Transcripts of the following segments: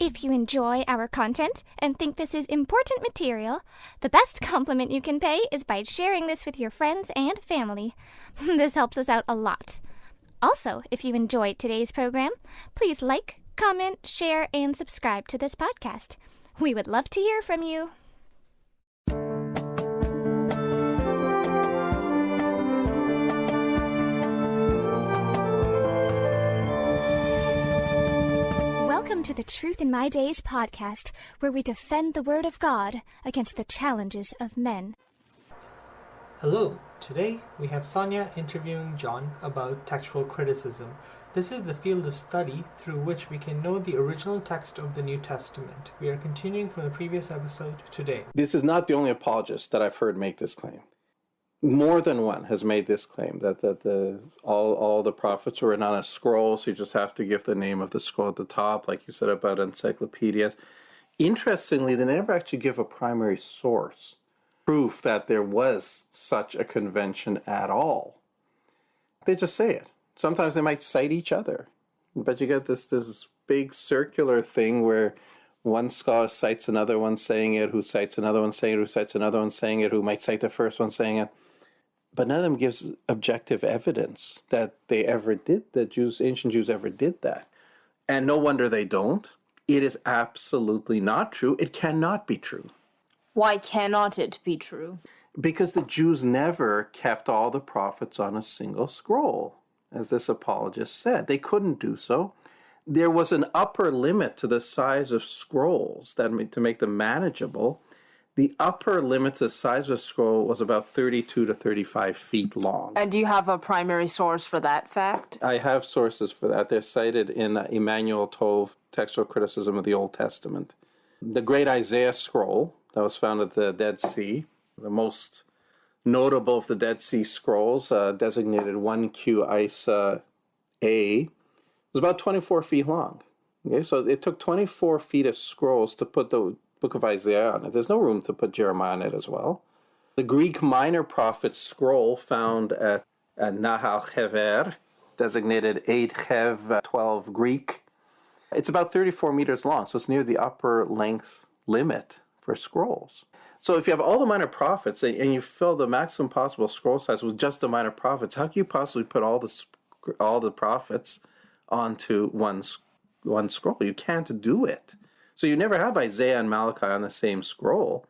If you enjoy our content and think this is important material, the best compliment you can pay is by sharing this with your friends and family. This helps us out a lot. Also, if you enjoyed today's program, please like, comment, share, and subscribe to this podcast. We would love to hear from you. Welcome to the Truth in My Days podcast, where we defend the Word of God against the challenges of men. Hello, today we have Sonia interviewing John about textual criticism. This is the field of study through which we can know the original text of the New Testament. We are continuing from the previous episode today. This is not the only apologist that I've heard make this claim. More than one has made this claim that all the prophets were written on a scroll, so you just have to give the name of the scroll at the top, like you said about encyclopedias. Interestingly, they never actually give a primary source, proof that there was such a convention at all. They just say it. Sometimes they might cite each other, but you get this big circular thing where one scholar cites another one saying it, who cites another one saying it, who cites another one saying it, who might cite the first one saying it. But none of them gives objective evidence that they ever did, that ancient Jews ever did that. And no wonder they don't. It is absolutely not true. It cannot be true. Why cannot it be true? Because the Jews never kept all the prophets on a single scroll, as this apologist said. They couldn't do so. There was an upper limit to the size of scrolls to make them manageable. The upper limit to the size of a scroll was about 32 to 35 feet long. And do you have a primary source for that fact? I have sources for that. They're cited in Emmanuel Tov, Textual Criticism of the Old Testament. The great Isaiah scroll that was found at the Dead Sea, the most notable of the Dead Sea scrolls, designated 1Q Isa A, was about 24 feet long. Okay, so it took 24 feet of scrolls to put the book of Isaiah on it. There's no room to put Jeremiah on it as well. The Greek minor prophet scroll found at Nahal Hever, designated 8 Hev 12 Greek. It's about 34 meters long, so it's near the upper length limit for scrolls. So if you have all the minor prophets and you fill the maximum possible scroll size with just the minor prophets, how can you possibly put all the prophets onto one scroll? You can't do it. So you never have Isaiah and Malachi on the same scroll.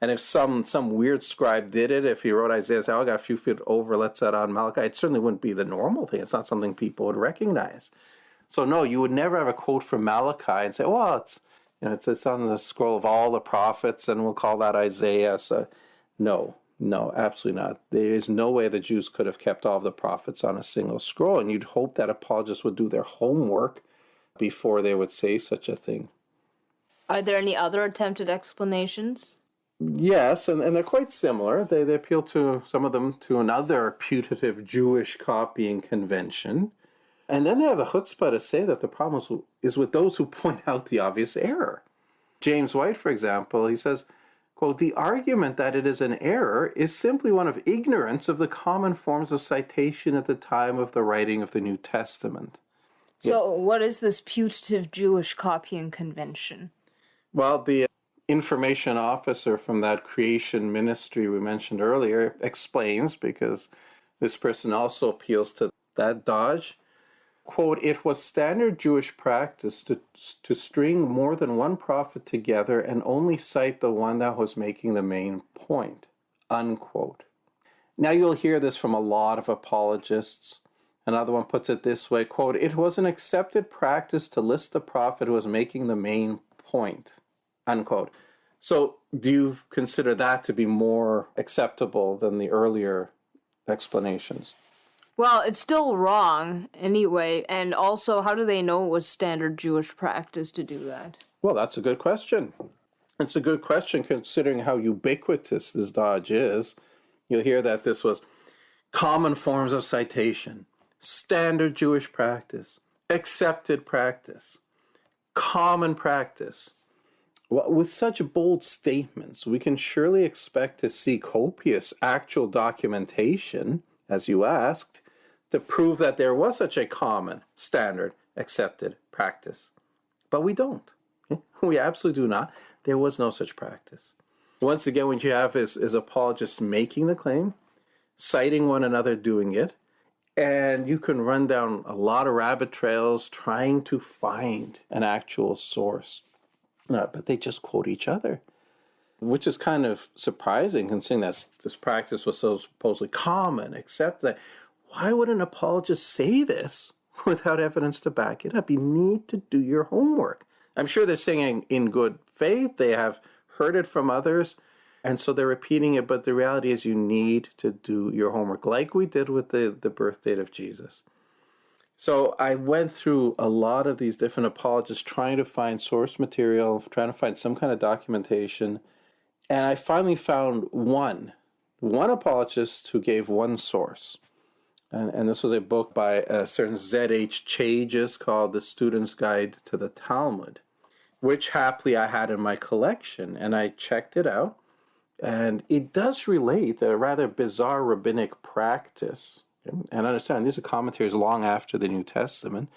And if some weird scribe did it, if he wrote Isaiah, say, I got a few feet over, let's set on Malachi, it certainly wouldn't be the normal thing. It's not something people would recognize. So no, you would never have a quote from Malachi and say, well, it's on the scroll of all the prophets, and we'll call that Isaiah. So no, absolutely not. There is no way the Jews could have kept all of the prophets on a single scroll, and you'd hope that apologists would do their homework before they would say such a thing. Are there any other attempted explanations? Yes, and they're quite similar. They appeal to some of them to another putative Jewish copying convention. And then they have the chutzpah to say that the problem is with those who point out the obvious error. James White, for example, he says, quote, the argument that it is an error is simply one of ignorance of the common forms of citation at the time of the writing of the New Testament. So what is this putative Jewish copying convention? Well, the information officer from that creation ministry we mentioned earlier explains, because this person also appeals to that dodge, quote, it was standard Jewish practice to string more than one prophet together and only cite the one that was making the main point, unquote. Now you'll hear this from a lot of apologists. Another one puts it this way, quote, it was an accepted practice to list the prophet who was making the main point, unquote. So do you consider that to be more acceptable than the earlier explanations? Well, it's still wrong anyway, and also, how do they know it was standard Jewish practice to do that? Well, that's a good question. It's a good question considering how ubiquitous this dodge is. You'll hear that this was common forms of citation, standard Jewish practice, accepted practice, common practice. Well, with such bold statements, we can surely expect to see copious actual documentation, as you asked, to prove that there was such a common, standard, accepted practice. But we don't. Okay? We absolutely do not. There was no such practice. Once again, what you have is apologists making the claim, citing one another doing it, and you can run down a lot of rabbit trails trying to find an actual source. But they just quote each other, which is kind of surprising considering that this practice was so supposedly common, except that why would an apologist say this without evidence to back it up? You need to do your homework. I'm sure they're saying in good faith. They have heard it from others, and so they're repeating it. But the reality is you need to do your homework, like we did with the birth date of Jesus. So I went through a lot of these different apologists trying to find source material, trying to find some kind of documentation. And I finally found one apologist who gave one source. And this was a book by a certain Z.H. Chages called The Student's Guide to the Talmud, which happily I had in my collection. And I checked it out. And it does relate a rather bizarre rabbinic practice. And understand, these are commentaries long after the New Testament.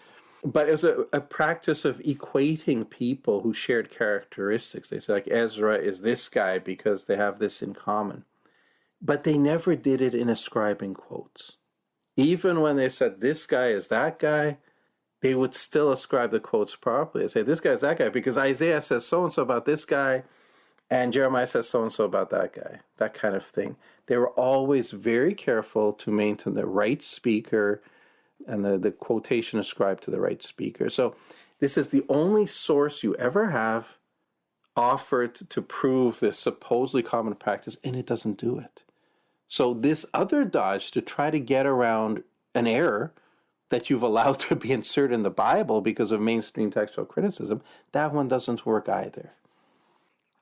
But it was a practice of equating people who shared characteristics. They say, like, Ezra is this guy because they have this in common. But they never did it in ascribing quotes. Even when they said, this guy is that guy, they would still ascribe the quotes properly. They say, this guy is that guy because Isaiah says so-and-so about this guy, and Jeremiah says so-and-so about that guy, that kind of thing. They were always very careful to maintain the right speaker and the quotation ascribed to the right speaker. So this is the only source you ever have offered to prove this supposedly common practice, and it doesn't do it. So this other dodge to try to get around an error that you've allowed to be inserted in the Bible because of mainstream textual criticism, that one doesn't work either.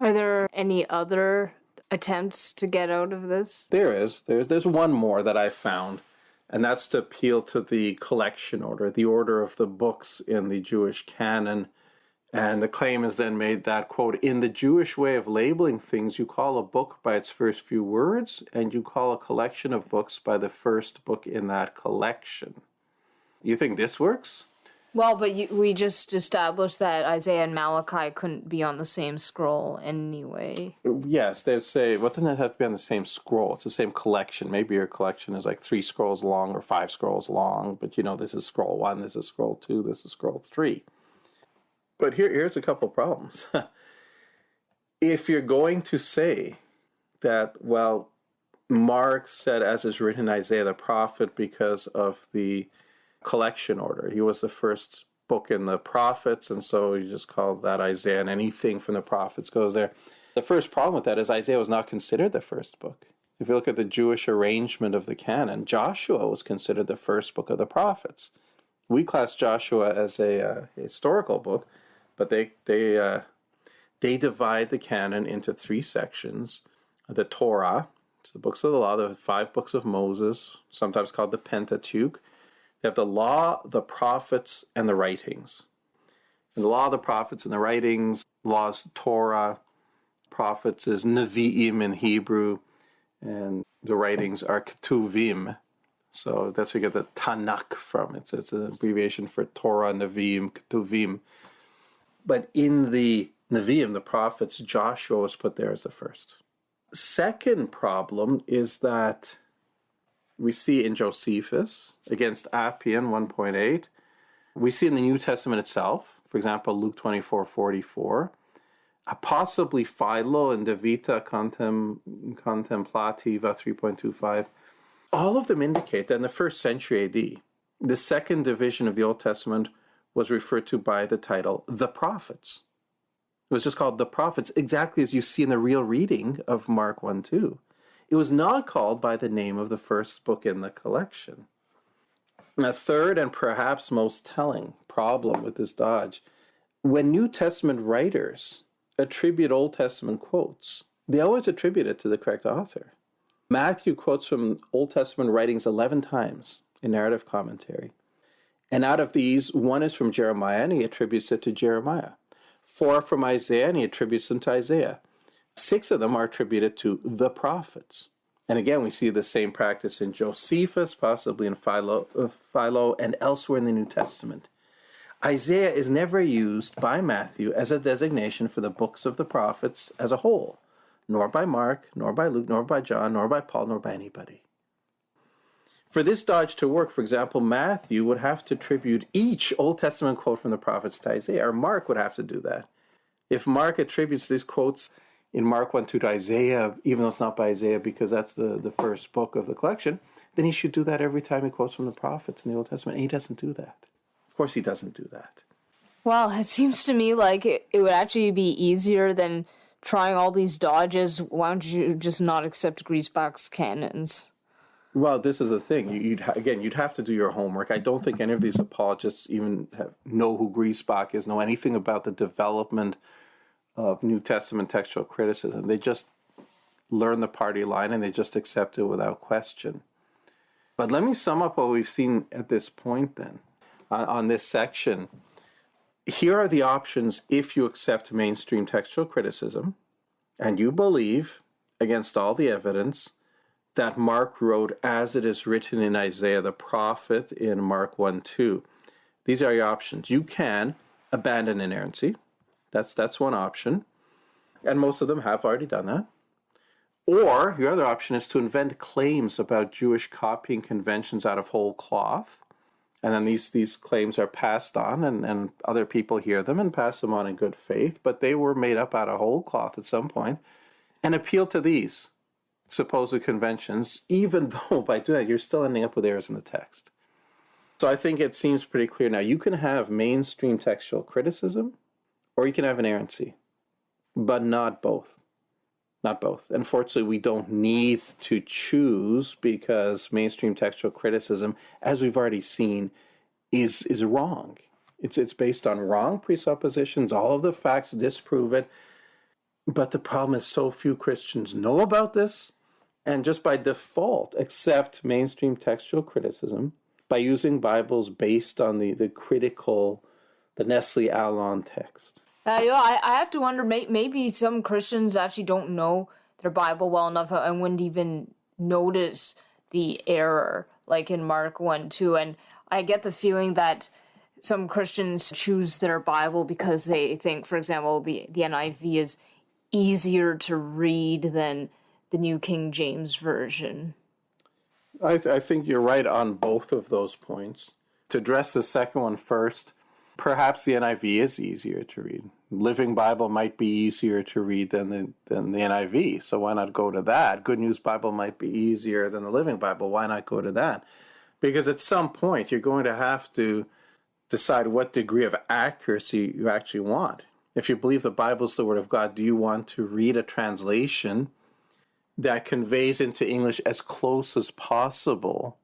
Are there any other attempts to get out of this? There's one more that I found, and that's to appeal to the collection order, the order of the books in the Jewish canon. And the claim is then made that, quote, in the Jewish way of labeling things, you call a book by its first few words, and you call a collection of books by the first book in that collection. You think this works? Well, but we just established that Isaiah and Malachi couldn't be on the same scroll anyway. Yes, they'd say, well, doesn't that have to be on the same scroll? It's the same collection. Maybe your collection is like 3 scrolls long or 5 scrolls long, but this is scroll 1, this is scroll 2, this is scroll 3. But here's a couple problems. If you're going to say that, well, Mark said, as is written in Isaiah the prophet, because of the collection order, he was the first book in the prophets, and so you just call that Isaiah, and anything from the prophets goes there. The first problem with that is Isaiah was not considered the first book. If you look at the Jewish arrangement of the canon, Joshua was considered the first book of the prophets. We class Joshua as a historical book, but they divide the canon into 3 sections. The Torah, it's the books of the law, the 5 books of Moses, sometimes called the Pentateuch. They have the law, the prophets, and the writings. And the law, the prophets, and the writings, laws, Torah, prophets is Nevi'im in Hebrew, and the writings are Ketuvim. So that's where we get the Tanakh from. It's an abbreviation for Torah, Nevi'im, Ketuvim. But in the Nevi'im, the prophets, Joshua was put there as the first. Second problem is that we see in Josephus against Appian 1.8. We see in the New Testament itself, for example, Luke 24:44, possibly Philo and De Vita Contemplativa 3.25. All of them indicate that in the 1st century AD, the second division of the Old Testament was referred to by the title, The Prophets. It was just called The Prophets, exactly as you see in the real reading of Mark 1:2. It was not called by the name of the first book in the collection. And a third and perhaps most telling problem with this dodge, when New Testament writers attribute Old Testament quotes, they always attribute it to the correct author. Matthew quotes from Old Testament writings 11 times in narrative commentary. And out of these, 1 is from Jeremiah, and he attributes it to Jeremiah. 4 from Isaiah, and he attributes them to Isaiah. 6 of them are attributed to the prophets. And again, we see the same practice in Josephus, possibly in Philo, and elsewhere in the New Testament. Isaiah is never used by Matthew as a designation for the books of the prophets as a whole, nor by Mark, nor by Luke, nor by John, nor by Paul, nor by anybody. For this dodge to work, for example, Matthew would have to attribute each Old Testament quote from the prophets to Isaiah, or Mark would have to do that. If Mark attributes these quotes in Mark 1:2 to Isaiah, even though it's not by Isaiah because that's the first book of the collection, then he should do that every time he quotes from the prophets in the Old Testament. And he doesn't do that. Of course he doesn't do that. Well, it seems to me like it would actually be easier than trying all these dodges. Why don't you just not accept Griesbach's canons? Well, this is the thing. You'd have to do your homework. I don't think any of these apologists even know who Griesbach is, know anything about the development of New Testament textual criticism. They just learn the party line and they just accept it without question. But let me sum up what we've seen at this point then, on this section. Here are the options if you accept mainstream textual criticism and you believe, against all the evidence, that Mark wrote as it is written in Isaiah the prophet in Mark 1:2. These are your options. You can abandon inerrancy. That's one option. And most of them have already done that. Or your other option is to invent claims about Jewish copying conventions out of whole cloth. And then these claims are passed on and other people hear them and pass them on in good faith. But they were made up out of whole cloth at some point. And appeal to these supposed conventions, even though by doing that you're still ending up with errors in the text. So I think it seems pretty clear now. You can have mainstream textual criticism or you can have inerrancy, but not both. Not both. Unfortunately, we don't need to choose because mainstream textual criticism, as we've already seen, is wrong. It's based on wrong presuppositions. All of the facts disprove it. But the problem is so few Christians know about this and just by default accept mainstream textual criticism by using Bibles based on the critical, the Nestle Aland text. I have to wonder, maybe some Christians actually don't know their Bible well enough and wouldn't even notice the error, like in Mark 1:2. And I get the feeling that some Christians choose their Bible because they think, for example, the NIV is easier to read than the New King James Version. I think you're right on both of those points. To address the second one first, perhaps the NIV is easier to read. Living Bible might be easier to read than the NIV, so why not go to that? Good News Bible might be easier than the Living Bible, why not go to that? Because at some point you're going to have to decide what degree of accuracy you actually want. If you believe the Bible is the Word of God, do you want to read a translation that conveys into English as close as possible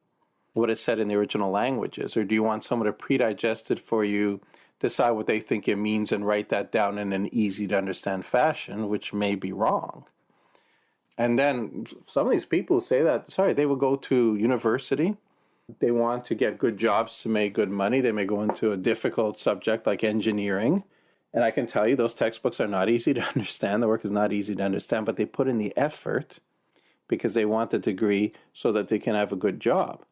what is said in the original languages? Or do you want someone to pre-digest it for you, decide what they think it means, and write that down in an easy-to-understand fashion, which may be wrong? And then some of these people who say that, they will go to university. They want to get good jobs to make good money. They may go into a difficult subject like engineering. And I can tell you those textbooks are not easy to understand. The work is not easy to understand, but they put in the effort because they want a degree so that they can have a good job.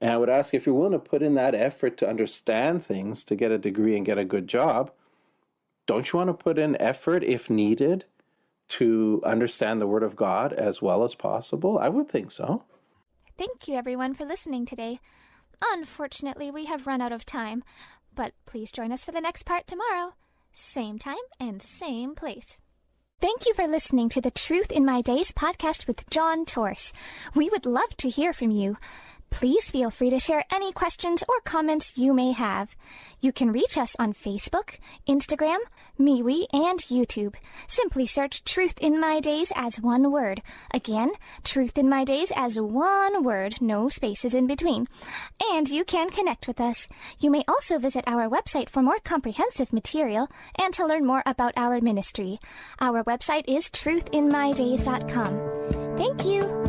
And I would ask, if you're willing to put in that effort to understand things, to get a degree and get a good job, don't you want to put in effort, if needed, to understand the Word of God as well as possible? I would think so. Thank you, everyone, for listening today. Unfortunately, we have run out of time, but please join us for the next part tomorrow. Same time and same place. Thank you for listening to the Truth in My Days podcast with John Torse. We would love to hear from you. Please feel free to share any questions or comments you may have. You can reach us on Facebook, Instagram, MeWe, and YouTube. Simply search Truth in My Days as one word. Again, Truth in My Days as one word, no spaces in between. And you can connect with us. You may also visit our website for more comprehensive material and to learn more about our ministry. Our website is truthinmydays.com. Thank you.